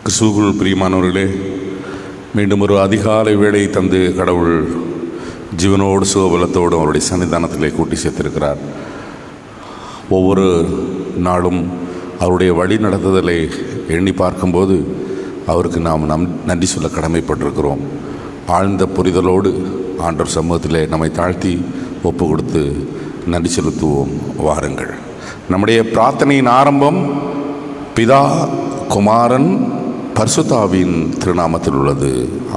கிறிஸ்துவுக்குள் பிரியமானவர்களே, மீண்டும் ஒரு அதிகாலை வேளை தந்து கடவுள் ஜீவனோடு சுகபலத்தோடு அவருடைய சன்னிதானத்திலே கூட்டி சேர்த்திருக்கிறார். ஒவ்வொரு நாளும் அவருடைய வழி நடத்துதலை எண்ணி பார்க்கும்போது அவருக்கு நாம் நன்றி சொல்ல கடமைப்பட்டிருக்கிறோம். ஆழ்ந்த புரிதலோடு ஆண்டவர் சமூகத்திலே நம்மை தாழ்த்தி ஒப்பு கொடுத்து நன்றி செலுத்துவோம். வாருங்கள். நம்முடைய பிரார்த்தனையின் ஆரம்பம் பிதா, குமாரன், பரிசுத்தாவின் திருநாமத்தில் உள்ளது.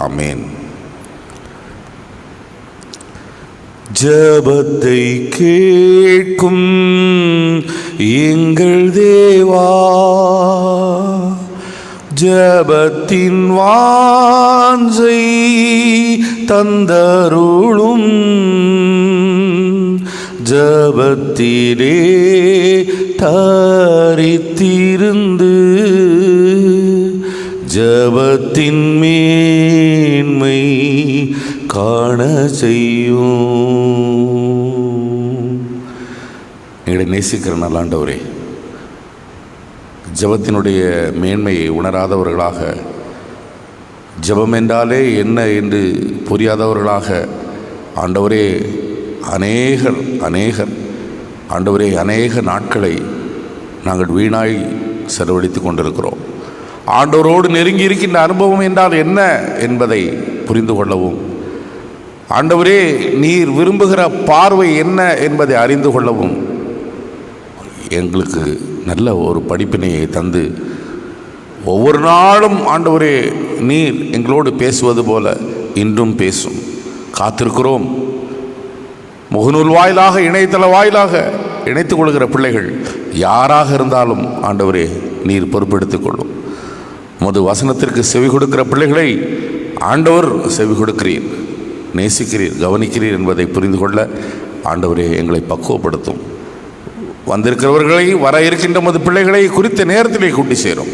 ஆமேன். ஜெபத்தை கேட்கும் எங்கள் தேவா, ஜெபத்தின் வாஞ்சை தந்தருளும், ஜெபத்திலே தரித்திருந்து ஜெபத்தின் மேன்மை காண செய்யும். எங்களை நேசிக்கிற நல்லாண்டவரே, ஜெபத்தினுடைய மேன்மையை உணராதவர்களாக, ஜெபம் என்றாலே என்ன என்று புரியாதவர்களாக ஆண்டவரே அநேகர் ஆண்டவரே அநேக நாட்களை நாங்கள் வீணாய் செலவழித்து கொண்டிருக்கிறோம். ஆண்டவரோடு நெருங்கி இருக்கின்ற அனுபவம் என்றால் என்ன என்பதை புரிந்து கொள்ளவும், ஆண்டவரே நீர் விரும்புகிற பார்வை என்ன என்பதை அறிந்து கொள்ளவும் எங்களுக்கு நல்ல ஒரு படிப்பினையை தந்து, ஒவ்வொரு நாளும் ஆண்டவரே நீர் எங்களோடு பேசுவது போல இன்றும் பேசும். காத்திருக்கிறோம். முகநூல் வாயிலாக, இணையதள வாயிலாக இணைத்துக் கொள்கிற பிள்ளைகள் யாராக இருந்தாலும் ஆண்டவரே நீர் பொறுப்பெடுத்துக் கொள்ளும். உமது வசனத்திற்கு செவி கொடுக்கிற பிள்ளைகளை ஆண்டவர் செவி கொடுக்கிறீர், நேசிக்கிறீர், கவனிக்கிறீர் என்பதை புரிந்து கொள்ள ஆண்டவரே எங்களை பக்குவப்படுத்தும். வந்திருக்கிறவர்களை, வர இருக்கின்ற மது பிள்ளைகளை குறித்த நேரத்திலே கூட்டி சேரும்.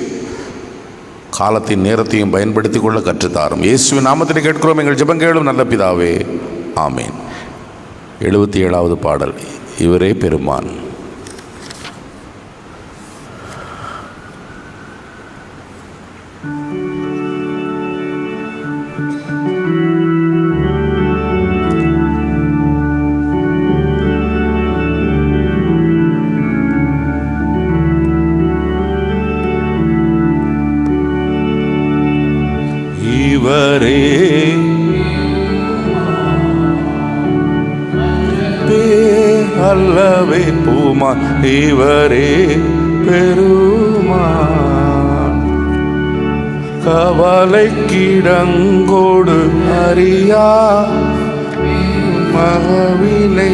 காலத்தின் நேரத்தையும் பயன்படுத்தி கொள்ள கற்றுத்தாரும். இயேசுவின் நாமத்திலே கேட்கிறோம் எங்கள் ஜெபங்கேளும் நல்ல பிதாவே. ஆமேன். 77வது பாடல். இவரே பெருமான். இவரே அல்லவே பூமான், இவரே பெருமான். கவலைக்கிடங்கோடு அறியா மகவிலை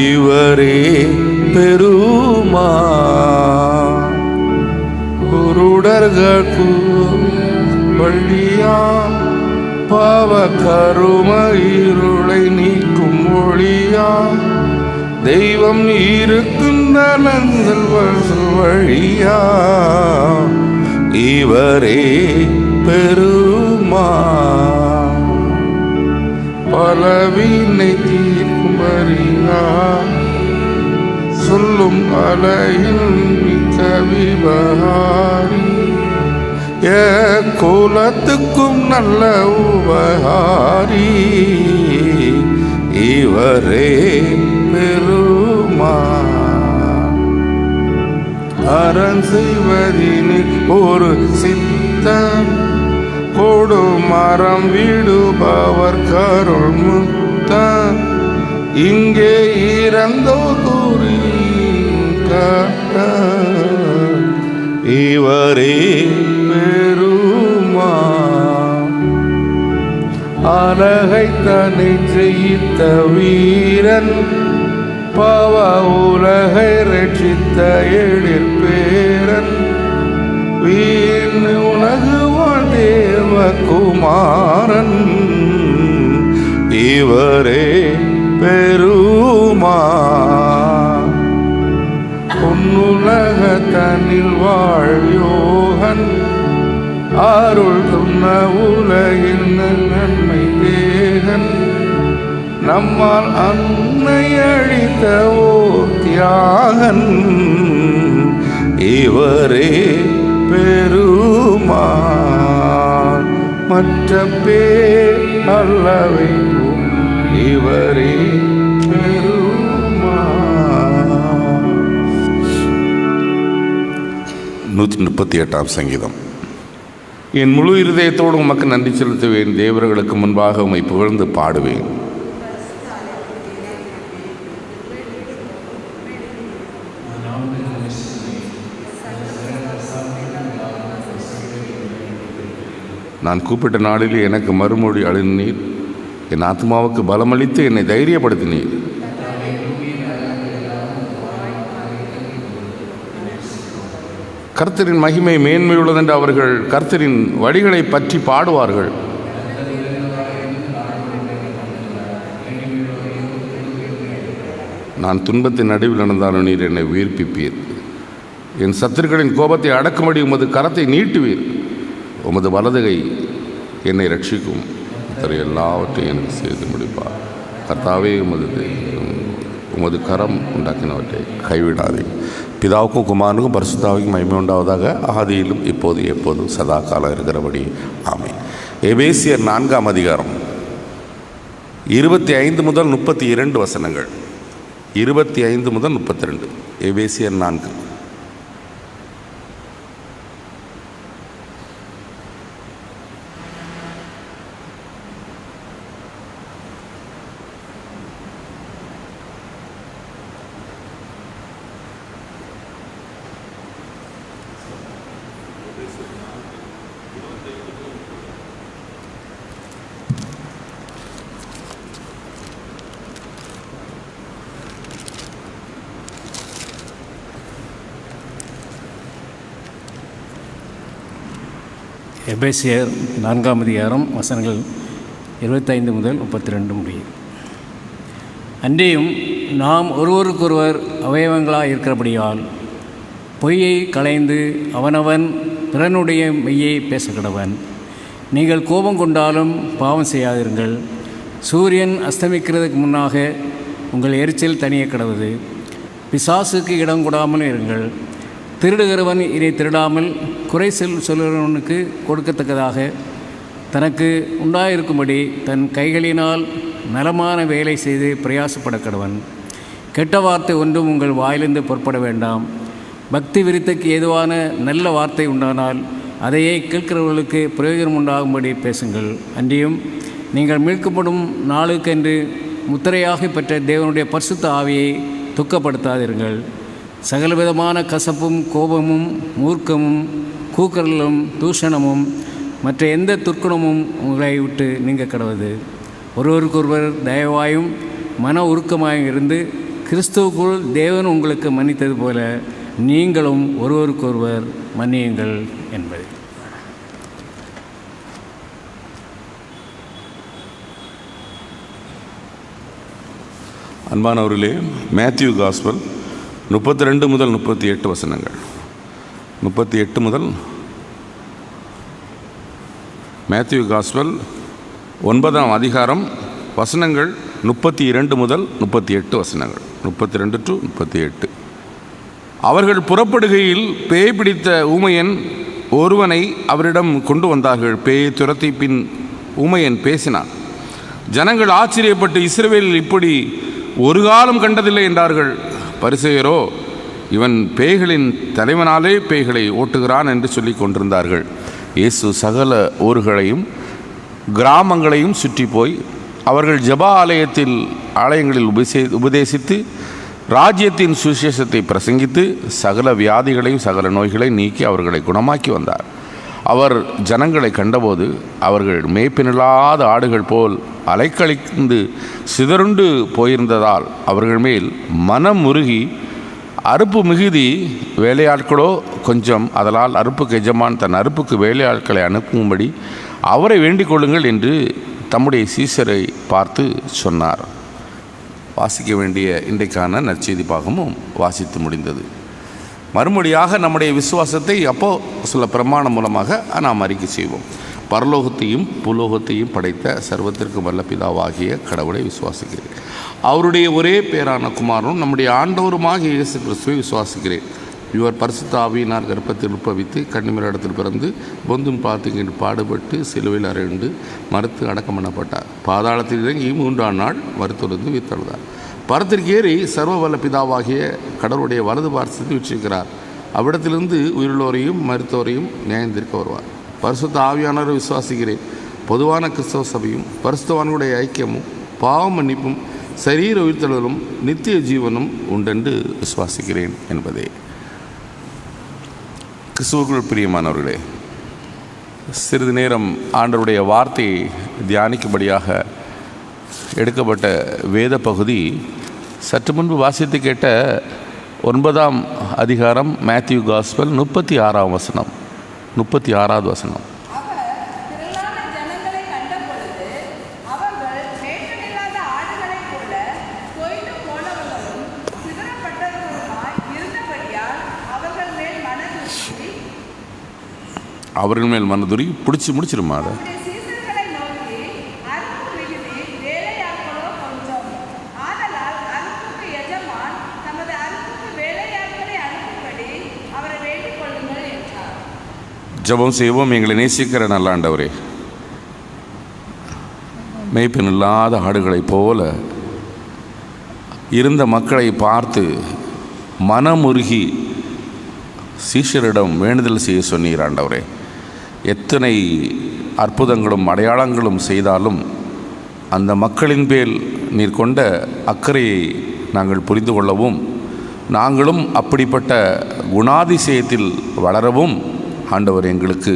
இவரே பெருமான். குருடர்களுக்கு வழியா பாவ கரும இருளை நீக்கும் ஒளியா தெய்வம் இருக்கின்ற நங்கள் வழியா இவரே பெருமான். பலவினை தீர்க்கும் வரியா சொல்லும் அலையில் மிக்க விபகாரி, குலத்துக்கும் நல்ல உபகாரி இவரே பெருமான். அரண் செய்வதினில் ஒரு சித்தம் கொடு மரம் விடுபவர் கருள் முத்தம், இங்கே இறந்தோ கூறி இவரே பெருமான். அழகை தன்னை ஜெயித்த வீரன், பாவ உலகை ரட்சித்த எழிற்பேரன், வீண் உலகுவான் தேவகுமாரன் இவரே பெருமான். பொன்னுலக தன்னில் வாழ்யோகன், அருள் துண்ண உலகில் நன்மை தேகன், நம்மால் அன்னை அழித்த ஓர் தியாகன் இவரே பெருமான், மற்ற பேர் அல்லவை இவரே பெருமான். 138ஆம் சங்கீதம். என் முழு இருதயத்தோடு உமக்கு நன்றி செலுத்துவேன், தேவர்களுக்கு முன்பாக உம்மை புகழ்ந்து பாடுவேன். நான் கூப்பிட்ட நாளில் எனக்கு மறுமொழி அழுநீர், என் ஆத்மாவுக்கு பலமளித்து என்னை தைரியப்படுத்தினீர். கர்த்தரின் மகிமை மேன்மையுள்ளதென்று அவர்கள் கர்த்தரின் வழிகளை பற்றி பாடுவார்கள். நான் துன்பத்தின் நடுவில் நடந்தாலும் நீர் என்னை உயிர்ப்பிப்பீர். என் சத்துருக்களின் கோபத்தை அடக்கும்படி உமது கரத்தை நீட்டுவீர். உமது வலதுகை என்னை ரட்சிக்கும். எல்லாவற்றையும் எனக்கு செய்து முடிப்பார். கர்த்தாவே, உமது கரம் உண்டாக்கினவற்றை கைவிடாதே. பிதாவுக்கும் குமாரனுக்கும் பரிசுத்தாவுக்கும் மகிமை உண்டாவதாக, ஆதியிலும் இப்போது எப்போதும் சதா காலம் இருக்கிறபடி ஆமென். எபேசியர் 4ஆம் அதிகாரம் 25 முதல் 32 வசனங்கள். 25 முதல் 32. எபேசியர் 4. எபேசியர் 4ஆம் அதிகாரம் வசனங்கள் 25 முதல் 32 முடியும். அன்றியும் நாம் ஒருவருக்கொருவர் அவயவங்களாக இருக்கிறபடியால் பொய்யை களைந்து அவனவன் பிறனுடைய மெய்யை பேசக்கடவன். நீங்கள் கோபம் கொண்டாலும் பாவம் செய்யாதிருங்கள். சூரியன் அஸ்தமிக்கிறதுக்கு முன்னாக உங்கள் எரிச்சல் தனிய கடவுது. பிசாசுக்கு இடம் கொடாமல் இருங்கள். திருடுகிறவன் இதை திருடாமல் குறை சொல்லுகிறவனுக்கு கொடுக்கத்தக்கதாக தனக்கு உண்டாயிருக்கும்படி தன் கைகளினால் நலமான வேலை செய்து பிரயாசப்பட கடவன். கெட்ட வார்த்தை ஒன்றும் உங்கள் வாயிலிருந்து புறப்பட வேண்டாம். பக்தி விருத்திக்கு ஏதுவான நல்ல வார்த்தை உண்டானால் அதையே கேட்கிறவர்களுக்கு பிரயோஜனம் உண்டாகும்படி பேசுங்கள். அன்றியும் நீங்கள் மீட்கப்படும் நாளுக்கென்று முத்திரையாக பெற்ற தேவனுடைய பரிசுத்த ஆவியை துக்கப்படுத்தாதீர்கள். சகலவிதமான கசப்பும் கோபமும் மூர்க்கமும் கூக்கரலும் தூஷணமும் மற்ற எந்த துர்க்குணமும் உங்களை விட்டு நீங்க கடவுது. ஒருவருக்கொருவர் தயவாயும் மன உருக்கமாயும் இருந்து கிறிஸ்துவுக்குள் தேவன் உங்களுக்கு மன்னித்தது போல நீங்களும் ஒருவருக்கொருவர் மன்னியுங்கள் என்பது. அன்பானவர்களே, மேத்யூ காஸ்பல் 32 முதல் 38 வசனங்கள். 38 முதல் மேத்யூ காஸ்பல் 9ஆம் அதிகாரம் வசனங்கள் 32 முதல் 38 வசனங்கள். 32 to 38. அவர்கள் புறப்படுகையில் பேய் பிடித்த ஊமையன் ஒருவனை அவரிடம் கொண்டு வந்தார்கள். பேயை துரத்தி பின் ஊமையன் பேசினான். ஜனங்கள் ஆச்சரியப்பட்டு, இஸ்ரவேலில் இப்படி ஒரு காலம் கண்டதில்லை என்றார்கள். பரிசேயரோ, இவன் பேய்களின் தலைவனாலே பேய்களை ஓட்டுகிறான் என்று சொல்லி கொண்டிருந்தார்கள். இயேசு சகல ஊர்களையும் கிராமங்களையும் சுற்றி போய் அவர்கள் ஜெப ஆலயங்களில் உபதேசித்து ராஜ்யத்தின் சுவிசேஷத்தை பிரசங்கித்து சகல வியாதிகளையும் சகல நோய்களை நீக்கி அவர்களை குணமாக்கி வந்தார். அவர் ஜனங்களை கண்டபோது அவர்கள் மேய்ப்பினில்லாத ஆடுகள் போல் அலைக்கழிந்து சிதறுண்டு போயிருந்ததால் அவர்கள் மேல் மனம் உருகி, அறுப்பு மிகுதி, வேலையாட்களோ கொஞ்சம், அதனால் அறுப்புக்கு எஜமான் தன் அறுப்புக்கு வேலையாட்களை அனுப்பும்படி அவரை வேண்டிக் கொள்ளுங்கள் என்று தம்முடைய சீசரை பார்த்து சொன்னார். வாசிக்க வேண்டிய இன்றைக்கான நற்செய்தி பாகமும் வாசித்து முடிந்தது. மறுமொழியாக நம்முடைய விசுவாசத்தை அப்போ சில பிரமாணம் மூலமாக நாம் அறிக்கை செய்வோம். பரலோகத்தையும் பூலோகத்தையும் படைத்த சர்வத்திற்கும் வல்ல பிதாவாகிய கடவுளை விசுவாசிக்கிறேன். அவருடைய ஒரே பேரான குமாரனும் நம்முடைய ஆண்டவருமாகிய இயேசு கிறிஸ்துவை விசுவாசிக்கிறேன். இவர் பரிசுத்த ஆவியினார் கர்ப்பத்தில் உற்பவித்து கன்னிமரிடத்தில் பிறந்து பொந்தும் பாத்திங்கிட்டு பாடுபட்டு சிலுவையில் அறையுண்டு மறுத்து அடக்கம் பண்ணப்பட்டார். பாதாளத்தில் இறங்கி 3ஆம் நாள் மறுத்துருந்து உயிர்த்தெழுந்தார். பரத்திற்கு ஏறி சர்வ வல்ல பிதாவாகிய கடவுளுடைய வலது பார்சத்தில் வீற்றிருக்கிறார். அவ்விடத்திலிருந்து உயிருள்ளோரையும் மருத்துவரையும் நியாயந்திருக்க வருவார். பரிசுத்த ஆவியானவரை விசுவாசிக்கிறேன். பொதுவான கிறிஸ்தவ சபையும் பரிசுத்தவான்களுடைய ஐக்கியமும் பாவ மன்னிப்பும் சரீர உயிர்த்தெழுதலும் நித்திய ஜீவனும் உண்டென்று விசுவாசிக்கிறேன் என்பதே. கிறிஸ்துவுக்குள் பிரியமானவர்களே, சிறிது நேரம் ஆண்டவருடைய வார்த்தையை தியானிக்கும்படியாக எடுக்கப்பட்ட வேத பகுதி சற்று முன்பு வாசித்து கேட்ட 9ஆம் அதிகாரம் மேத்யூ காஸ்பல் 36ஆம் வசனம், 36வது வசனம். அவர்கள் மேல் மனதுரி பிடிச்சி முடிச்சிருமா அதை? ஜெபம் செய்வோம். எங்களை நேசிக்கிற நல்ல ஆண்டவரே, மேய்ப்பன் இல்லாத ஆடுகளைப் போல இருந்த மக்களை பார்த்து மனமுருகி சீஷரிடம் வேண்டுதல் செய்ய சொன்னீர் ஆண்டவரே. எத்தனை அற்புதங்களும் அடையாளங்களும் செய்தாலும் அந்த மக்களின் பேர் நீர் கொண்ட அக்கறையை நாங்கள் புரிந்து கொள்ளவும், நாங்களும் அப்படிப்பட்ட குணாதிசயத்தில் வளரவும் ஆண்டவர் எங்களுக்கு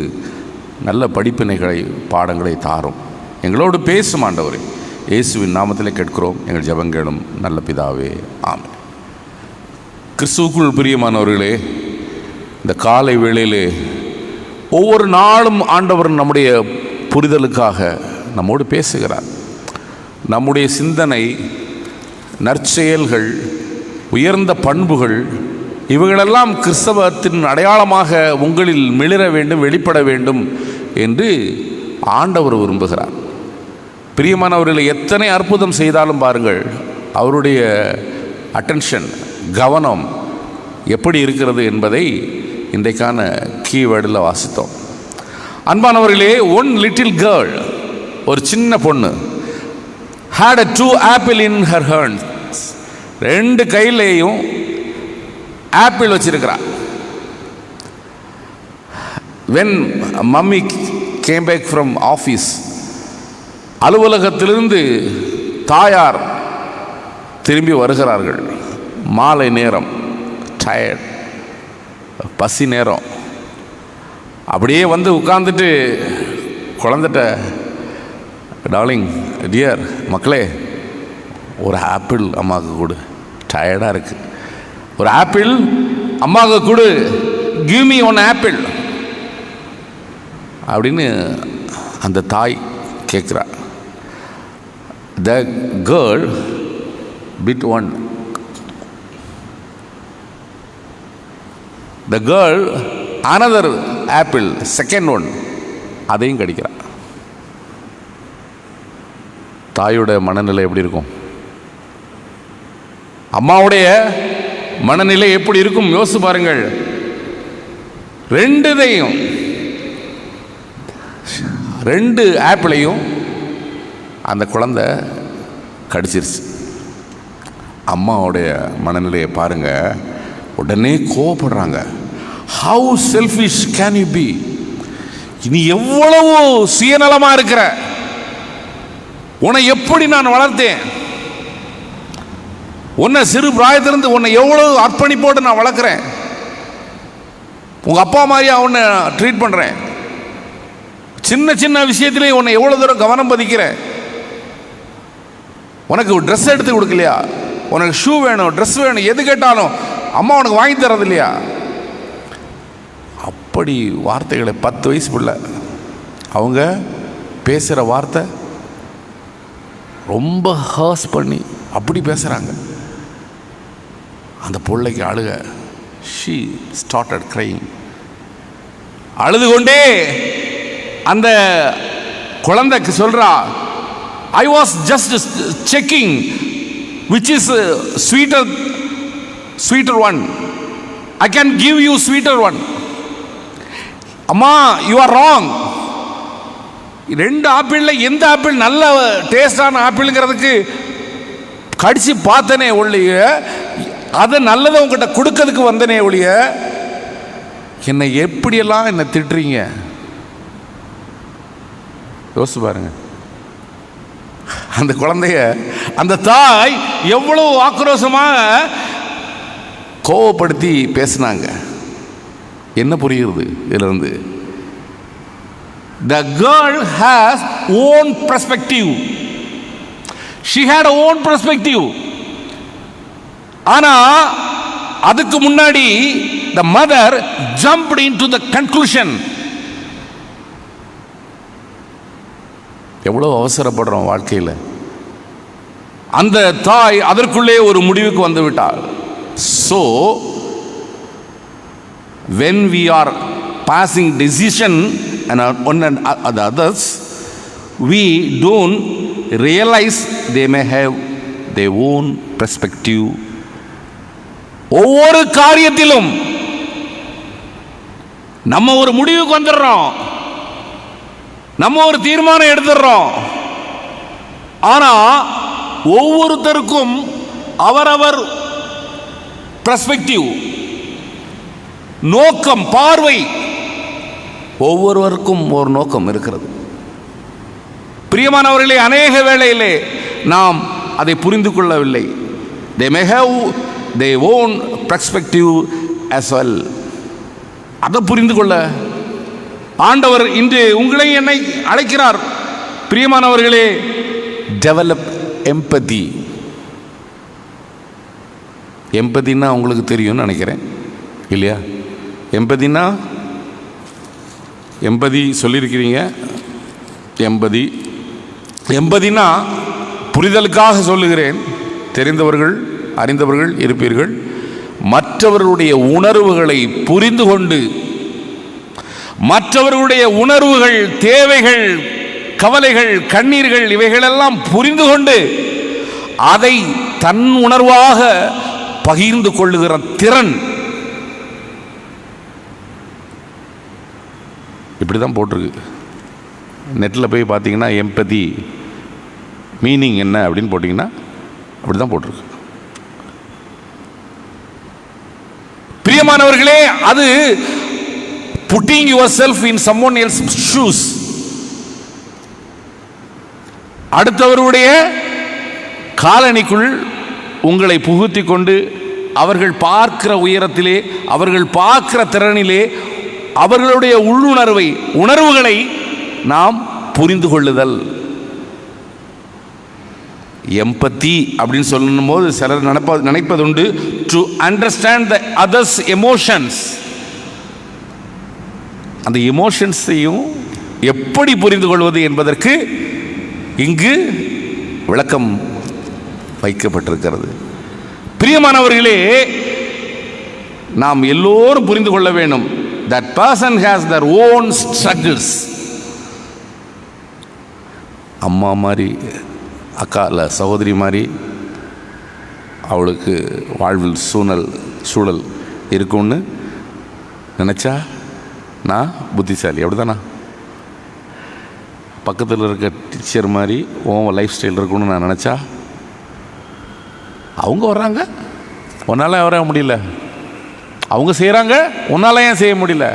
நல்ல படிப்பினைகளை பாடங்களை தாரும். எங்களோடு பேசும் ஆண்டவரே. இயேசுவின் நாமத்திலே கேட்கிறோம் எங்கள் ஜெபங்களும் நல்ல பிதாவே, ஆமென். கிறிஸ்துவுக்குள் பிரியமானவர்களே, இந்த காலை வேளையிலே ஒவ்வொரு நாளும் ஆண்டவர் நம்முடைய புரிதலுக்காக நம்மோடு பேசுகிறார். நம்முடைய சிந்தனை, நற்செயல்கள், உயர்ந்த பண்புகள் இவைகளெல்லாம் கிறிஸ்தவத்தின் அடையாளமாக உங்களில் மிளிர வேண்டும், வெளிப்பட வேண்டும் என்று ஆண்டவர் விரும்புகிறார். பிரியமானவர்களை எத்தனை அற்புதம் செய்தாலும் பாருங்கள், அவருடைய அட்டென்ஷன், கவனம் எப்படி இருக்கிறது என்பதை இன்றைக்கான கீவேர்டில் வாசித்தோம். அன்பானவர்களே, ஒன் லிட்டில் கேர்ள், ஒரு சின்ன பொண்ணு, had a 2 apple in her hands, 2 கையிலேயும் apple வச்சிருக்கிறார். when mummy came back from office, அலுவலகத்திலிருந்து தாயார் திரும்பி வருகிறார்கள். மாலை நேரம், டயர்ட், பசி நேரம். அப்படியே வந்து உட்கார்ந்துட்டு குழந்தைட்ட, டார்லிங், டியர், மக்களே, ஒரு ஆப்பிள் அம்மாவுக்கு கொடு, டயர்டாக இருக்குது, ஒரு ஆப்பிள் அம்மாவுக்கு கொடு, கிவ் மீ 1 ஆப்பிள் அப்படின்னு அந்த தாய் கேட்குறா. The girl bit 1. The girl another apple, second one, அதையும் கடிக்கிறா. தாயோட மனநிலை எப்படி இருக்கும்? அம்மாவுடைய மனநிலை எப்படி இருக்கும் யோசிச்சு பாருங்கள். 2 ஆப்பிளையும் அந்த குழந்தை கடிச்சிருச்சு. அம்மாவுடைய மனநிலையை பாருங்க. உடனே கோவப்படுறாங்க. How selfish can you be? நீ எவ்வளவு சுயநலமா இருக்கிற, உன்னை எப்படி நான் வளர்த்தேன், உன்னை சிறு பிராயத்திலிருந்து உன்னை எவ்வளவு அர்ப்பணிப்போடு நான் வளர்க்குறேன், உங்க அப்பா மாதிரியா உன்னை ட்ரீட் பண்றேன், சின்ன சின்ன விஷயத்திலே உன்னை எவ்வளவு தூரம் கவனம் பதிக்கிறேன், உனக்கு ட்ரெஸ் எடுத்து கொடுக்கலையா, உனக்கு ஷூ வேணும், ட்ரெஸ் வேணும், எது கேட்டாலும் அம்மா உனக்கு வாங்கி தரது இல்லையா? அப்படி வார்த்தைகளை 10 வயசு பிள்ளை அவங்க பேசுகிற வார்த்தை ரொம்ப ஹர்ஸ் பண்ணி அப்படி பேசுகிறாங்க. அந்த பிள்ளைக்கு அழுக. she started crying. அழுது கொண்டே அந்த குழந்தைக்கு சொல்றா, I was just checking which is sweeter one, I can give you sweeter one. அம்மா, யூ ஆர் ராங். 2 ஆப்பிளில் எந்த ஆப்பிள் நல்ல டேஸ்டான ஆப்பிளுங்கிறதுக்கு கடிச்சு பார்த்தனே ஒழிய, அதை நல்லதை உங்ககிட்ட கொடுக்கறதுக்கு வந்தனே ஒழிய, என்னை எப்படியெல்லாம் என்னை திட்டுறீங்க யோசிச்சு பாருங்க. அந்த குழந்தைய அந்த தாய் எவ்வளவு ஆக்ரோஷமாக கோவப்படுத்தி பேசினாங்க. என்ன புரியுது இதிலிருந்து? The girl has own perspective. She had own perspective. ஆனா அதுக்கு முன்னாடி the mother jumped into the conclusion. எவ்வளவு அவசரப்படுறோம் வாழ்க்கையில். அந்த தாய் அதற்குள்ளே ஒரு முடிவுக்கு வந்து விட்டாள். So when we are passing decision and on the others, we don't realize they may have their own perspective. ஒவ்வொரு காரியத்திலும் நம்ம ஒரு முடிவுக்கு வந்துடுறோம், நம்ம ஒரு தீர்மானம் எடுத்துடுறோம். ஆனா ஒவ்வொருத்தருக்கும் அவரவர் பெர்ஸ்பெக்டிவ், நோக்கம், பார்வை, ஒவ்வொருவருக்கும் ஒரு நோக்கம் இருக்கிறது. பிரியமானவர்களே, அநேக வேளையிலே நாம் அதை புரிந்து கொள்ளவில்லை. they may have their own perspective as well. அதை புரிந்து கொள்ள ஆண்டவர் இன்று உங்களை என்னை அழைக்கிறார். பிரியமானவர்களே, டெவலப் எம்பதி. எம்பதினா உங்களுக்கு தெரியும்னு நினைக்கிறேன், இல்லையா? எம்பதினா எம்பதி சொல்லியிருக்கிறீங்க. எம்பதினா புரிதலுக்காக சொல்லுகிறேன். தெரிந்தவர்கள் அறிந்தவர்கள் இருப்பீர்கள். மற்றவர்களுடைய உணர்வுகளை புரிந்து கொண்டு, மற்றவர்களுடைய உணர்வுகள், தேவைகள், கவலைகள், கண்ணீர்கள், இவைகளெல்லாம் புரிந்து கொண்டு அதை தன் உணர்வாக பகிர்ந்து கொள்ளுகிற திறன். இப்படி தான் போட்டிருக்கு. நெட்டில் போய் பார்த்தீங்கன்னா எம்பதி மீனிங் என்ன அப்படின்னு போட்டிங்கன்னா அப்படி தான் போட்டிருக்கு. பிரியமானவர்களே, அது putting yourself in someone else's shoes. அடுத்தவருடைய காலணிக்குள் உங்களை புகுத்தி கொண்டு அவர்கள் பார்க்கிற உயரத்திலே, அவர்கள் பார்க்கிற திறனிலே அவர்களுடைய உள்ளுணர்வை, உணர்வுகளை நாம் புரிந்து கொள்ளுதல். எம்பத்தி அப்படின்னு சொல்லும் போது சிலர் நினைப்பதுண்டு to understand the others emotions. அந்த எமோஷன்ஸையும் எப்படி புரிந்து கொள்வது என்பதற்கு இங்கு விளக்கம் வைக்கப்பட்டிருக்கிறது. பிரியமானவர்களே, நாம் எல்லோரும் புரிந்து கொள்ள வேண்டும். That person has their own struggles. அம்மா மாதிரி, அக்கா இல்லை சகோதரி மாதிரி அவளுக்கு வாழ்வில் சூழல் இருக்கும்னு நினச்சா நான் புத்திசாலி. அப்படிதானா? பக்கத்தில் இருக்க டீச்சர் மாதிரி உன் லைஃப் ஸ்டைல் இருக்குன்னு நான் நினச்சா, அவங்க வர்றாங்க, உன்னால் வர முடியல. அவங்க செய்கிறாங்க, உன்னால் ஏன் செய்ய முடியல?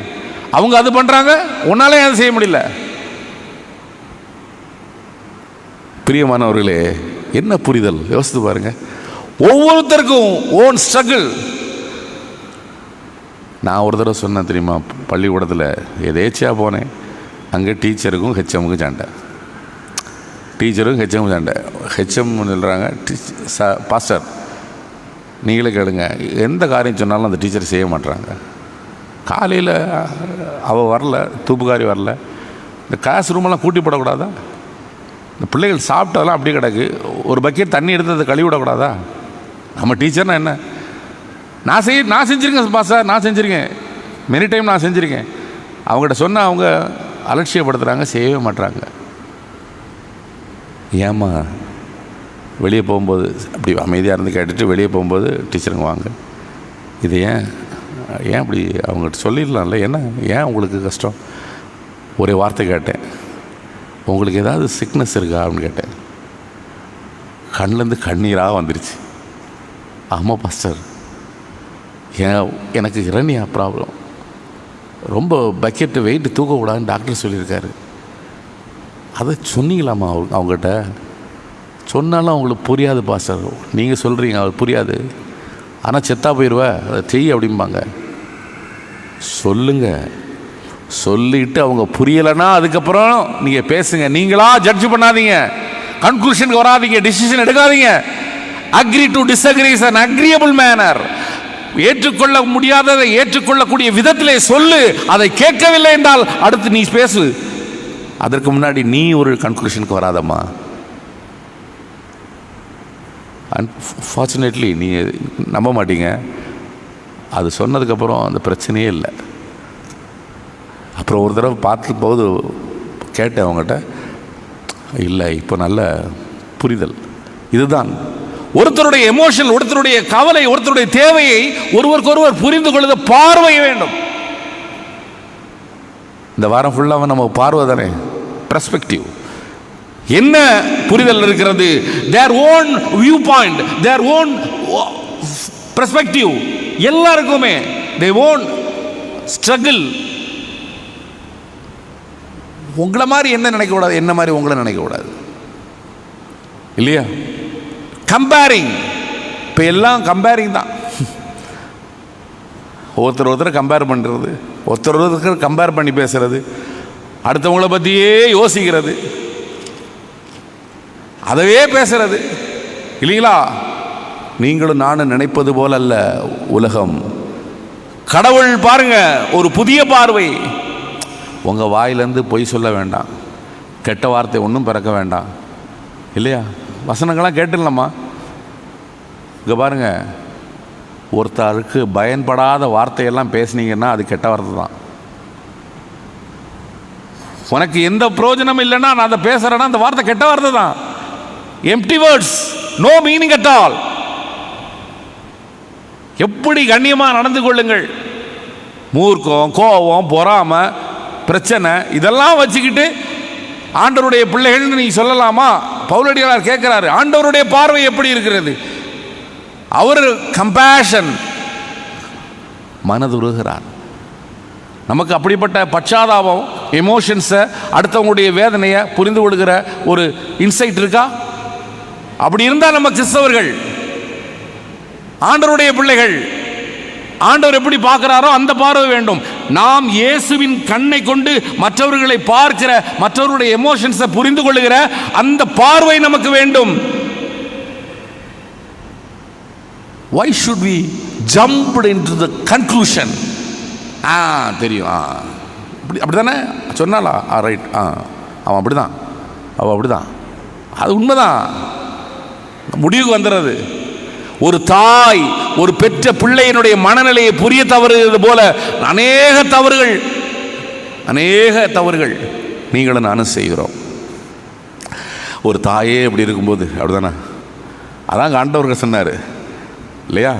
அவங்க அது பண்ணுறாங்க, உன்னால் ஏன் செய்ய முடியல? பிரியமானவர்களே, என்ன புரிதல் யோசித்து பாருங்க. ஒவ்வொருத்தருக்கும் ஓன் ஸ்ட்ரகிள். நான் ஒரு தடவை சொன்னேன் தெரியுமா, பள்ளிக்கூடத்தில் எதேச்சியாக போனேன். அங்கே டீச்சருக்கும் ஹெச்எம்முக்கும் சண்டை. டீச்சருக்கும் ஹெச்எம்முக்கும் சண்டை. ஹெச்எம் சொல்கிறாங்க, பாஸ்டர் நீங்களே கேளுங்க, எந்த காரியம் சொன்னாலும் அந்த டீச்சர் செய்ய மாட்டுறாங்க. காலையில் அவள் வரல, தூப்புக்காரி வரல, இந்த கிளாஸ் ரூமெல்லாம் கூட்டி போடக்கூடாதா? இந்த பிள்ளைகள் சாப்பிட்டதெல்லாம் அப்படி கிடக்கு, ஒரு பக்கெட் தண்ணி எடுத்து அதை கழுவி விடக்கூடாதா? நம்ம டீச்சர்னா என்ன? நான் செஞ்சுருக்கேன் பாஸ்டர், நான் செஞ்சுருக்கேன், மெனி டைம் நான் செஞ்சுருக்கேன். அவங்ககிட்ட சொன்னால் அவங்க அலட்சியப்படுத்துகிறாங்க, செய்யவே மாட்டுறாங்க. ஏம்மா வெளியே போகும்போது அப்படி அமைதியாக இருந்து கேட்டுட்டு வெளியே போகும்போது டீச்சருங்க வாங்க, இது ஏன் அப்படி அவங்ககிட்ட சொல்லிடலாம்ல, ஏன் உங்களுக்கு கஷ்டம்? ஒரே வார்த்தை கேட்டேன், உங்களுக்கு ஏதாவது சிக்னஸ் இருக்கா அப்படின்னு கேட்டேன். கண்ணிலேருந்து கண்ணீராக வந்துருச்சு. ஆமாம் பாஸ்டர், எனக்கு இரணியா ப்ராப்ளம், ரொம்ப பக்கெட்டு வெயிட்டு தூக்கக்கூடாதுன்னு டாக்டர் சொல்லியிருக்காரு. அதை சொன்னீங்களாம்மா அவங்ககிட்ட? சொன்னாலும் அவங்களுக்கு புரியாது பாஸ்டர். நீங்கள் சொல்கிறீங்க அவங்களுக்கு புரியாது, ஆனால் செத்தா போயிடுவேன், அதை செய் அப்படிம்பாங்க. சொல்லுங்கள், சொல்லிவிட்டு அவங்க புரியலைன்னா அதுக்கப்புறம் நீங்கள் பேசுங்க. நீங்களா ஜட்ஜ் பண்ணாதீங்க, கன்க்ளூஷனுக்கு வராதீங்க, டிசிஷன் எடுக்காதீங்க. Agree to disagree is an agreeable manner. ஏற்றுக்கொள்ள முடியாததை ஏற்றுக்கொள்ளக்கூடிய விதத்திலே சொல்லு. அதை கேட்கவில்லை என்றால் அடுத்து நீ பேசு. அதற்கு முன்னாடி நீ ஒரு கன்க்ளூஷனுக்கு வராதம்மா. அன்ஃபார்ச்சுனேட்லி நீ நம்ப மாட்டீங்க, அது சொன்னதுக்கப்புறம் அந்த பிரச்சனையே இல்லை. அப்புறம் ஒரு தடவை பார்த்து போது கேட்டேன் அவங்ககிட்ட, இல்லை இப்போ நல்ல புரிதல். இதுதான் ஒருத்தருடைய எமோஷன், ஒருத்தருடைய கவலை, ஒருத்தருடைய தேவையை ஒருவருக்கொருவர் புரிந்து கொள்ளுத பார்வை வேண்டும். இந்த வாரம் ஃபுல்லாக நம்ம பார்வை தானே, பெர்ஸ்பெக்டிவ். என்ன புரிதல் இருக்கிறது? their own viewpoint, their own perspective. எல்லாருக்குமே they own struggle. உங்களை மாதிரி என்ன நினைக்கக்கூடாது, என்ன மாதிரி உங்களை நினைக்கக்கூடாது, இல்லையா? கம்பேரிங், இப்போ எல்லாம் கம்பேரிங் தான். ஒருத்தர் கம்பேர் பண்ணுறது, ஒருத்தர் கம்பேர் பண்ணி பேசுறது, அடுத்தவங்கள பற்றியே யோசிக்கிறது, அதவே பேசுறது, இல்லைங்களா? நீங்களும் நானும் நினைப்பது போல அல்ல உலகம். கடவுள் பாருங்க, ஒரு புதிய பார்வை. உங்கள் வாயிலேருந்து பொய் சொல்ல வேண்டாம், கெட்ட வார்த்தை ஒன்றும் பிறக்க வேண்டாம், இல்லையா? வசனங்கள்லாம் கேட்டுடலாமா? இங்கே பாருங்க, ஒருத்தருக்கு பயன்படாத வார்த்தையெல்லாம் பேசுனீங்கன்னா அது கெட்ட வார்த்தை தான். உனக்கு எந்த பிரயோஜனம் இல்லைன்னா நான் அதை பேசுகிறேன்னா அந்த வார்த்தை கெட்ட வார்த்தை தான். Empty words, no meaning at all. எப்படி கண்ணியமாக நடந்து கொள்ளுங்கள். மூர்க்கம், கோபம், பொறாமை, பிரச்சனை இதெல்லாம் வச்சுக்கிட்டு ஆண்டவருடைய பிள்ளைகள்னு நீ சொல்லலாமா? பவுலடியார் கேட்கிறாரு, ஆண்டவருடைய பார்வை எப்படி இருக்கிறது? அவர் கம்பேஷன், மனதுருகிறார். நமக்கு அப்படிப்பட்ட பச்சாதாபம், எமோஷன்ஸை, அடுத்தவங்களுடைய வேதனையை புரிந்து கொள்கிற ஒரு இன்சைட் இருக்கா? அப்படி இருந்தால் நம்ம கிறிஸ்தவர்கள், ஆண்டவருடைய பிள்ளைகள். ஆண்டவர் எப்படி பார்க்கிறாரோ அந்த பார்வை வேண்டும். நாம் இயேசுவின் கண்ணை கொண்டு மற்றவர்களை பார்க்கிற, மற்றவருடைய எமோஷன்ஸை புரிந்து கொள்ளுகிற அந்த பார்வை நமக்கு வேண்டும். Why should we jump into the conclusion? தெரியும், அப்படிதானே சொன்னாலா? ரைட், அவன் அப்படிதான், அவன் அப்படிதான், அது உண்மைதான். முடிவுக்கு வந்துடுறது. ஒரு தாய் ஒரு பெற்ற பிள்ளையினுடைய மனநிலையை புரிய தவறுகிறது போல அநேக தவறுகள் நீங்களும் நானும் செய்கிறோம். ஒரு தாயே அப்படி இருக்கும்போது அப்படிதானே? அதான் ஆண்டவர் சொன்னார் இல்லையா?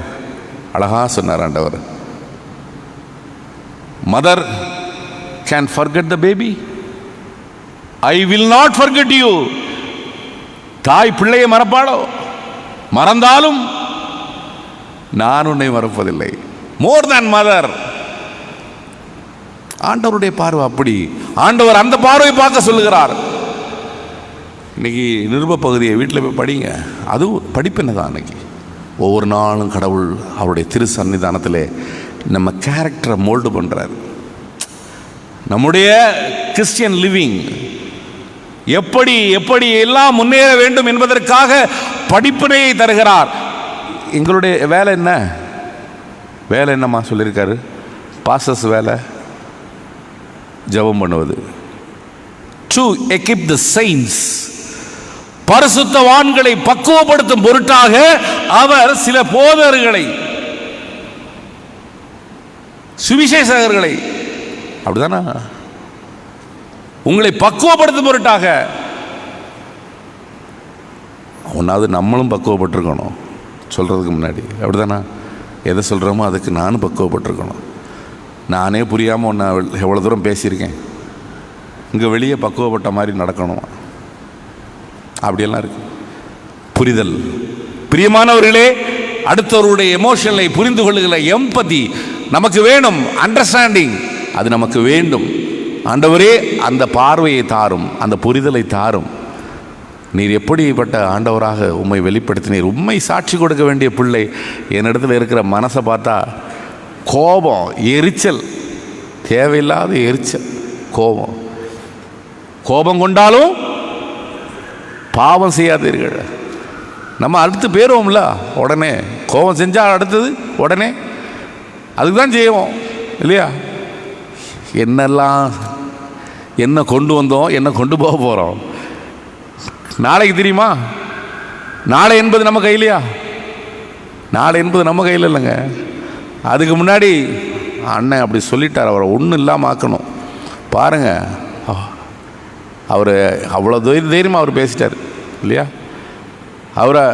அழகா சொன்னார் ஆண்டவர். Mother can forget the baby, I will not forget you. தாய் பிள்ளையை மறப்பாளோ? மறந்தாலும் நான் உன்னை மறப்பதில்லை. மோர் தேன் மதர். ஆண்டவருடைய பார்வை அப்படி. ஆண்டவர் அந்த பார்வை பார்க்க சொல்லுகிறார். இன்னைக்கு நிருப பகுதியை வீட்டில் போய் படிங்க. அது படிப்பினை தான். இன்னைக்கு ஒவ்வொரு நாளும் கடவுள் அவருடைய திரு சன்னிதானத்தில் நம்ம கேரக்டரை மோல்டு பண்ணுறார். நம்முடைய கிறிஸ்டியன் லிவிங் எப்படி எப்படி எல்லாம் முன்னேற வேண்டும் என்பதற்காக படிப்பினையை தருகிறார். எங்களுடைய வேலை என்ன? வேலை என்னம்மா சொல்லியிருக்காரு? பாஸ்டர்ஸ் வேலை ஜெபம் பண்ணுவது. டு எக்விப் தி செயின்ட்ஸ், பரிசுத்தவான்களை பக்குவப்படுத்தும் பொருட்டாக அவர் சில போதகர்களை, சுவிசேஷகர்களை, அப்படிதானா? உங்களை பக்குவப்படுத்தும் பொருட்டாக. ஒன்றாவது நம்மளும் பக்குவப்பட்டிருக்கணும் சொல்கிறதுக்கு முன்னாடி, அப்படி தானே? எதை சொல்கிறோமோ அதுக்கு நானும் பக்குவப்பட்டிருக்கணும். நானே புரியாமல் ஒன்று எவ்வளோ தூரம் பேசியிருக்கேன், இங்கே வெளியே பக்குவப்பட்ட மாதிரி நடக்கணும், அப்படியெல்லாம் இருக்கு. புரிதல். பிரியமானவர்களே, அடுத்தவருடைய எமோஷனை புரிந்து கொள்ளுகிற எம்பதி நமக்கு வேணும். அண்டர்ஸ்டாண்டிங் அது நமக்கு வேண்டும். ஆண்டவரே அந்த பார்வையை தாரும், அந்த புரிதலை தாரும். நீர் எப்படிப்பட்ட ஆண்டவராக உம்மை வெளிப்படுத்தினீர். உண்மை சாட்சி கொடுக்க வேண்டிய பிள்ளை என்னிடத்தில் இருக்கிற மனசை பார்த்தா கோபம், எரிச்சல், தேவையில்லாத எரிச்சல், கோபம். கோபம் கொண்டாலும் பாவம் செய்யாதீர்கள். நம்ம அடுத்து போயிடுவோம்ல, உடனே கோபம் செஞ்சால் அடுத்தது உடனே அதுக்கு தான் செய்வோம் இல்லையா? என்னெல்லாம் என்ன கொண்டு வந்தோம், என்ன கொண்டு போக போகிறோம் நாளைக்கு தெரியுமா? நாளை என்பது நம்ம கையிலையா? நாளை என்பது நம்ம கையில் இல்லைங்க. அதுக்கு முன்னாடி அண்ணன் அப்படி சொல்லிட்டார், அவரை ஒன்றும் இல்லாமல் ஆக்கணும். பாருங்கள், அவர் அவ்வளோ தைரியமாக அவர் பேசிட்டார் இல்லையா? அவரை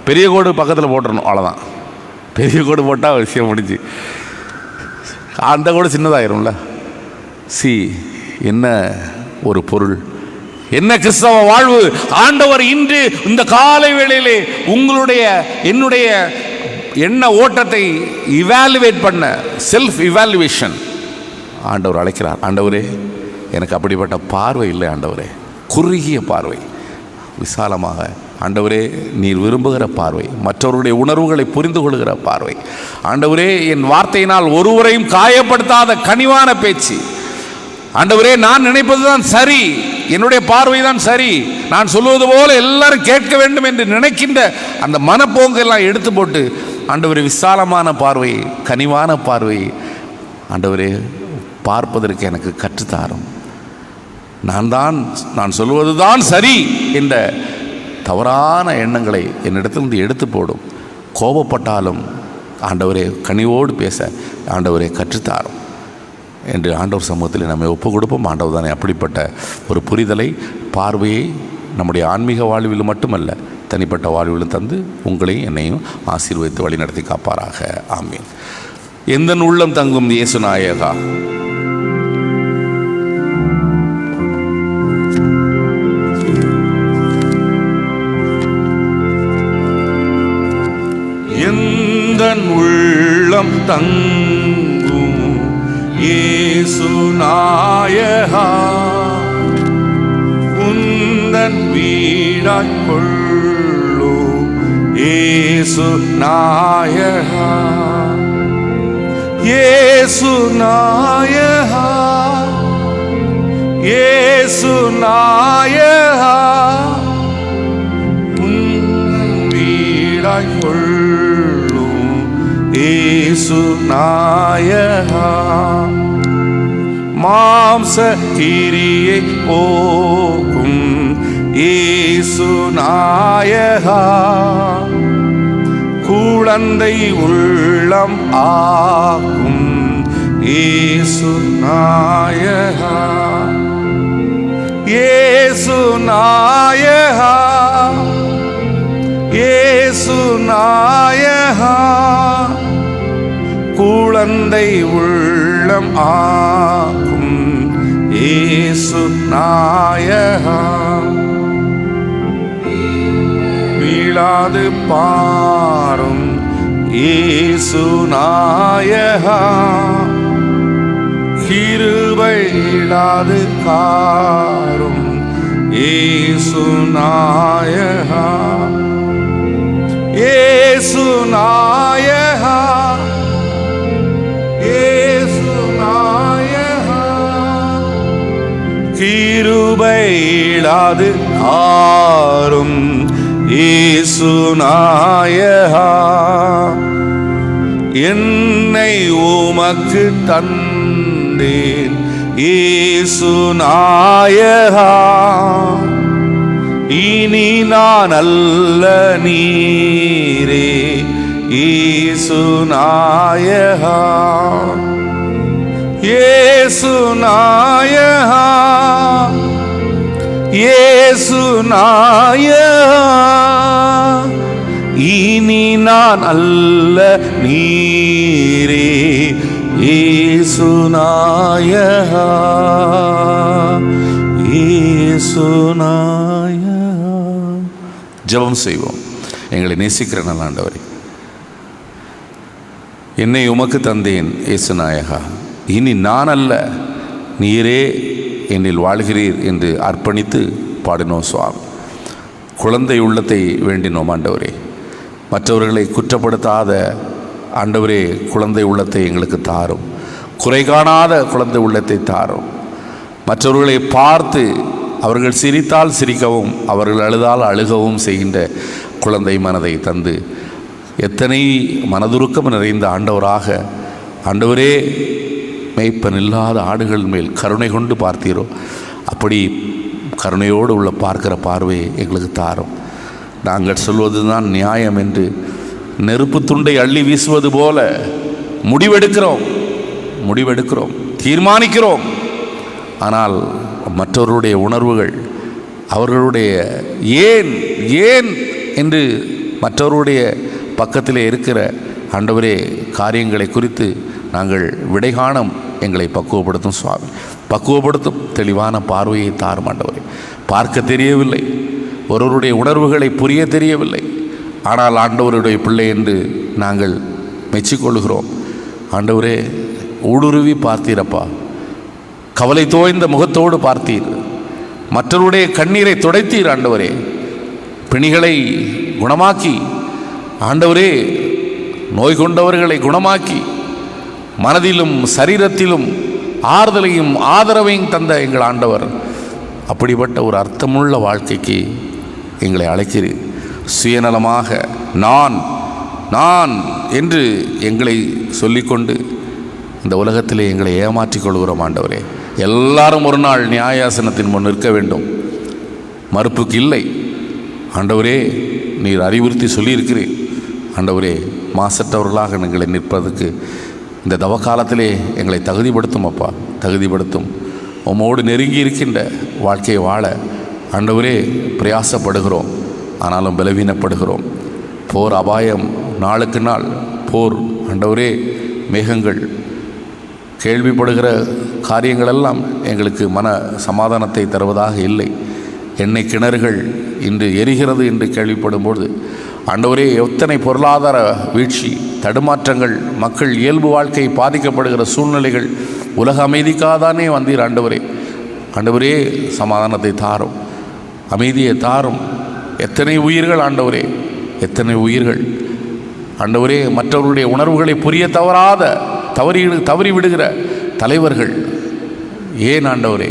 பெரிய கோடு பக்கத்தில் போட்டுறணும், அவ்வளோதான். பெரிய கோடு போட்டால் விஷயம் முடிஞ்சு, அந்த கோடு சின்னதாயிரும்ல. என்ன ஒரு பொருள், என்ன கிறிஸ்தவ வாழ்வு! ஆண்டவர் இன்று இந்த காலை வேளையிலே உங்களுடைய என்னுடைய எண்ண ஓட்டத்தை இவாலுவேட் பண்ண, செல்ஃப் இவாலுவேஷன் ஆண்டவர் அழைக்கிறார். ஆண்டவரே, எனக்கு அப்படிப்பட்ட பார்வை இல்லை ஆண்டவரே, குறுகிய பார்வை, விசாலமாக ஆண்டவரே நீர் விரும்புகிற பார்வை, மற்றவருடைய உணர்வுகளை புரிந்து கொள்கிற பார்வை. ஆண்டவரே, என் வார்த்தையினால் ஒருவரையும் காயப்படுத்தாத கனிவான பேச்சு. ஆண்டவரே, நான் நினைப்பது தான் சரி, என்னுடைய பார்வை தான் சரி, நான் சொல்லுவது போல எல்லாரும் கேட்க வேண்டும் என்று நினைக்கின்ற அந்த மனப்போங்கெல்லாம் எடுத்து போட்டு ஆண்டவரே விசாலமான பார்வை, கனிவான பார்வை ஆண்டவரே பார்ப்பதற்கு எனக்கு கற்றுத்தாரும். நான் சொல்லுவது தான் சரி என்ற தவறான எண்ணங்களை என்னிடத்திலிருந்து எடுத்து போடும். கோபப்பட்டாலும் ஆண்டவரே கனிவோடு பேச ஆண்டவரே கற்றுத்தாரும் என்று ஆண்டவர் சமூகத்தில் நம்மை ஒப்பு கொடுப்போம். ஆண்டவர் தானே அப்படிப்பட்ட ஒரு புரிதலை, பார்வையை நம்முடைய ஆன்மீக வாழ்வில் மட்டுமல்ல, தனிப்பட்ட வாழ்விலும் தந்து உங்களையும் என்னையும் ஆசீர்வதித்து வழி நடத்தி காப்பாராக. ஆமீன். எந்த உள்ளம் தங்கும் இயேசு நாயகா, எந்தன் உள்ளம் தங்கும் இயேசு நாயகா, உந்தன் வீடாய் கொள்ளோ இயேசு நாயகா, இயேசு நாயகா, இயேசு நாயகா, உந்தன் வீடாய் கொள்ளோ இயேசு நாயகா, மாம்ச கிரியை போக்கும் இயேசு நாயகா, குழந்தை உள்ளம் ஆக்கும் இயேசு நாயகா, இயேசு நாயகா, இயேசு நாயகா, குழந்தை உள்ளம் ஆக்கும் இயேசு நாயகா, வீழாது பாரும் இயேசு நாயகா, கிருபை இடாது காரும் இயேசு நாயகா, இயேசு நாயகா, இயேசு நாயகா, கிருபை இடாது காரும் இயேசு நாயகா, என்னை உமக்கு தந்தேன் இயேசு நாயகா, இனி நான் அல்ல நீரே இயேசு நாயகா, இயேசு நாயகா, இயேசு நாயகா, இனி நான் அல்ல நீரே இயேசு நாயகா, இயேசு நாயகா. ஜெபம் செய்வோம். எங்களை நேசிக்கிற நல்ல ஆண்டவரே, என்னை உமக்கு தந்தேன் இயேசு நாயகா, இனி நான் அல்ல நீரே என்னில் வாழ்கிறீர் என்று அர்ப்பணித்து பாடினோம் சுவாமி. குழந்தை உள்ளத்தை வேண்டினோம் ஆண்டவரே. மற்றவர்களை குற்றப்படுத்தாத ஆண்டவரே குழந்தை உள்ளத்தை எங்களுக்கு தாரும். குறை காணாத குழந்தை உள்ளத்தை தாரும். மற்றவர்களை பார்த்து அவர்கள் சிரித்தால் சிரிக்கவும் அவர்கள் அழுதால் அழுகவும் செய்கின்ற குழந்தை மனதை தந்து எத்தனை மனதுருக்கம் நிறைந்த ஆண்டவராக ஆண்டவரே மேய்ப்பன் இல்லாத ஆடுகள் மேல் கருணை கொண்டு பார்த்தீரோ அப்படி கருணையோடு உள்ள பார்க்கிற பார்வையை எங்களுக்கு தாரும். நாங்கள் சொல்வது தான் நியாயம் என்று நெருப்பு துண்டை அள்ளி வீசுவது போல முடிவெடுக்கிறோம், தீர்மானிக்கிறோம். ஆனால் மற்றவர்களுடைய உணர்வுகள், அவர்களுடைய ஏன் ஏன் என்று மற்றவருடைய பக்கத்திலே இருக்கிற ஆண்டவரே காரியங்களை குறித்து நாங்கள் விடை காணம் எங்களை பக்குவப்படுத்தும் சுவாமி. பக்குவப்படுத்தும் தெளிவான பார்வையை தாரும் ஆண்டவரே. பார்க்க தெரியவில்லை, ஒருவருடைய உணர்வுகளை புரிய தெரியவில்லை, ஆனால் ஆண்டவருடைய பிள்ளை என்று நாங்கள் மெச்சிக்கொள்கிறோம். ஆண்டவரே ஊடுருவி பார்த்தீரப்பா, கவலை தோய்ந்த முகத்தோடு பார்த்தீர், மற்றவருடைய கண்ணீரை துடைத்தீர் ஆண்டவரே, பிணிகளை குணமாக்கி ஆண்டவரே நோய் கொண்டவர்களை குணமாக்கி மனதிலும் சரீரத்திலும் ஆறுதலையும் ஆதரவையும் தந்த எங்கள் ஆண்டவர். அப்படிப்பட்ட ஒரு அர்த்தமுள்ள வாழ்க்கைக்கு எங்களை அழைக்கிறீர். சுயநலமாக நான் என்று எங்களை சொல்லிக்கொண்டு இந்த உலகத்திலே எங்களை ஏமாற்றிக் கொள்கிறோம் ஆண்டவரே. எல்லாரும் ஒரு நாள் நியாயாசனத்தின் முன் நிற்க வேண்டும், மறுப்புக்கு இல்லை ஆண்டவரே. நீர் அறிவுறுத்தி சொல்லியிருக்கிறீர் ஆண்டவரே. மாசற்றவர்களாக எங்களை நிற்பதற்கு இந்த தவக்காலத்திலே எங்களை தகுதிப்படுத்தும் அப்பா, தகுதிப்படுத்தும். உம்மோடு நெருங்கி இருக்கின்ற வாழ்க்கையை வாழ ஆண்டவரே பிரயாசப்படுகிறோம், ஆனாலும் பலவீனப்படுகிறோம். போர் அபாயம், நாளுக்கு நாள் போர் ஆண்டவரே. மேகங்கள் கேள்விப்படுகிற காரியங்களெல்லாம் எங்களுக்கு மன சமாதானத்தை தருவதாக இல்லை. எண்ணெய் கிணறுகள் இன்று எரிகிறது என்று கேள்விப்படும்போது ஆண்டவரே, எத்தனை பொருளாதார வீழ்ச்சி, தடுமாற்றங்கள், மக்கள் இயல்பு வாழ்க்கை பாதிக்கப்படுகிற சூழ்நிலைகள், உலக அமைதிக்காதானே வந்தீர் ஆண்டவரே. ஆண்டவரே சமாதானத்தை தாரும், அமைதியை தாரும். எத்தனை உயிர்கள் ஆண்டவரே, எத்தனை உயிர்கள் ஆண்டவரே. மற்றவர்களுடைய உணர்வுகளை புரிய தவறி விடுகிற தலைவர்கள் ஏன் ஆண்டவரே.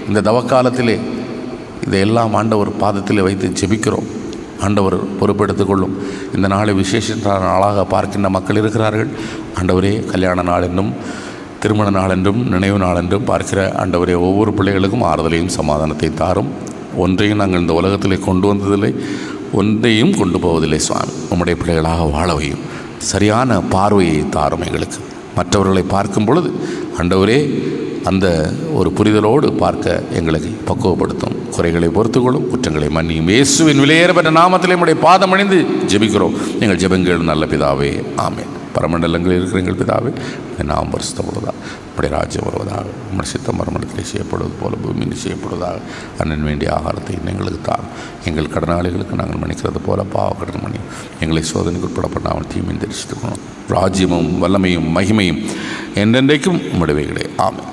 இந்த தவக்காலத்திலே இதையெல்லாம் ஆண்டவர் பாதத்திலே வைத்து ஜெபிக்கிறோம். ஆண்டவர் பொறுப்பெடுத்துக் கொள்ளும். இந்த நாளை விசேஷ நாளாக பார்க்கின்ற மக்கள் இருக்கிறார்கள் ஆண்டவரே. கல்யாண நாள் என்றும் திருமண நாள் என்றும் நினைவு நாள் என்றும் பார்க்கிற ஆண்டவரே, ஒவ்வொரு பிள்ளைகளுக்கும் ஆறுதலையும் சமாதானத்தை தாரும். ஒன்றையும் நாங்கள் இந்த உலகத்திலே கொண்டு வந்ததில்லை, ஒன்றையும் கொண்டு போவதில்லை சுவாமி. உம்முடைய பிள்ளைகளாக வாழவையும் சரியான பார்வையை தாரும் எங்களுக்கு. மற்றவர்களை பார்க்கும் பொழுது ஆண்டவரே அந்த ஒரு புரிதலோடு பார்க்க எங்களை பக்குவப்படுத்தும். குறைகளை பொறுத்துக்கொள்ளும், குற்றங்களை மன்னியும். இயேசுவின் விலையேறப்பட்ட நாமத்திலே நம்முடைய பாதம் அணிந்து ஜெபிக்கிறோம் எங்கள் ஜெபங்கள் நல்ல பிதாவே, ஆமென். பரமண்டலங்களில் இருக்கிற எங்கள் பிதாவே, நாம் பரிசுத்தப்படுவதாக, நம்முடைய ராஜ்யம் வருவதாக, நம்முடைய சித்தம் மரமண்டலத்திலே செய்யப்படுவது போல பூமியில் செய்யப்படுவதாக. அண்ணன் வேண்டிய ஆகாரத்தை எங்களுக்கு தான். எங்கள் கடனாளிகளுக்கு நாங்கள் மன்னிக்கிறது போல பாவக்கடன் மணி எங்களை சோதனைக்கு உட்படப்படாமல் தீமையும் தெரிவித்துக்கணும். ராஜ்யமும் வல்லமையும் மகிமையும் என்றென்றைக்கும் உம்முடையவைகளே, ஆமென்.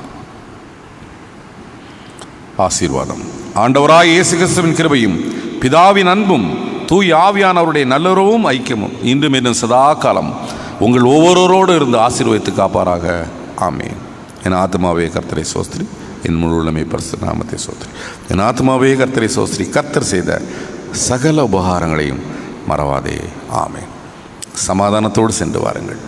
ஆசீர்வாதம். ஆண்டவராய் இயேசு கிறிஸ்துவின் கிருபையும் பிதாவின் அன்பும் தூய் ஆவியானவருடைய நல்லுறவும் ஐக்கியமும் இன்றும் இன்னும் சதா காலம் உங்கள் ஒவ்வொருவரோடு இருந்து ஆசீர்வதித்து காப்பாராக, ஆமென். என் ஆத்மாவே கர்த்தரை சோஸ்திரி, என் முழு உள்ளமை பரிசுத்த நாமத்தை சோஸ்திரி. என் ஆத்மாவே கர்த்தரை சோஸ்திரி, கர்த்தர் செய்த சகல உபகாரங்களையும் மறவாதே, ஆமென். சமாதானத்தோடு சென்று வாருங்கள்.